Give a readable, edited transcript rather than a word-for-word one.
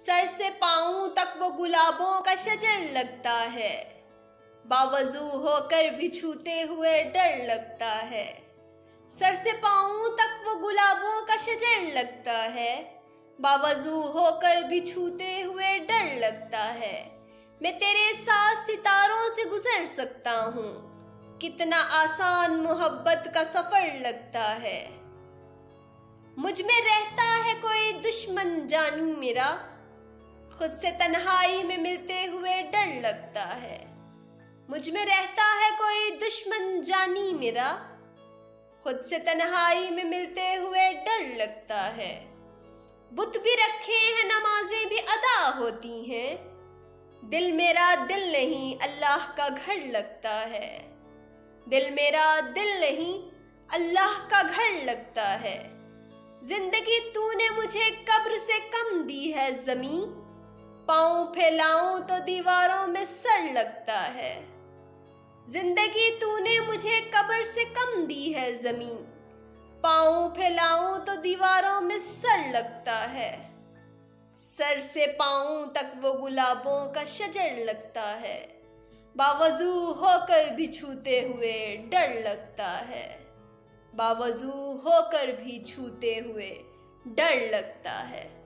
سر سے پاؤں تک وہ گلابوں کا شجر لگتا ہے، باوضو ہو کر بھی چھوتے ہوئے ڈر لگتا ہے۔ سر سے پاؤں تک وہ گلابوں کا شجر لگتا ہے، باوضو ہو کر بھی چھوتے ہوئے ڈر لگتا ہے۔ میں تیرے ساتھ ستاروں سے گزر سکتا ہوں، کتنا آسان محبت کا سفر لگتا ہے۔ مجھ میں رہتا ہے کوئی دشمن جانی میرا، خود سے تنہائی میں ملتے ہوئے ڈر لگتا ہے۔ مجھ میں رہتا ہے کوئی دشمن جانی میرا، خود سے تنہائی میں ملتے ہوئے ڈر لگتا ہے۔ بت بھی رکھے ہیں نمازیں بھی ادا ہوتی ہیں، دل میرا دل نہیں اللہ کا گھر لگتا ہے۔ دل میرا دل نہیں اللہ کا گھر لگتا ہے۔ زندگی تو نے مجھے قبر سے کم دی ہے زمیں، پاؤں پھیلاؤں تو دیواروں میں سر لگتا ہے۔ زندگی تو نے مجھے قبر سے کم دی ہے زمیں، پاؤں پھیلاؤں تو دیواروں میں سر لگتا ہے۔ سر سے پاؤں تک وہ گلابوں کا شجر لگتا ہے، باوضو ہو کر بھی چھوتے ہوئے ڈر لگتا ہے۔ باوضو ہو کر بھی چھوتے ہوئے ڈر لگتا ہے۔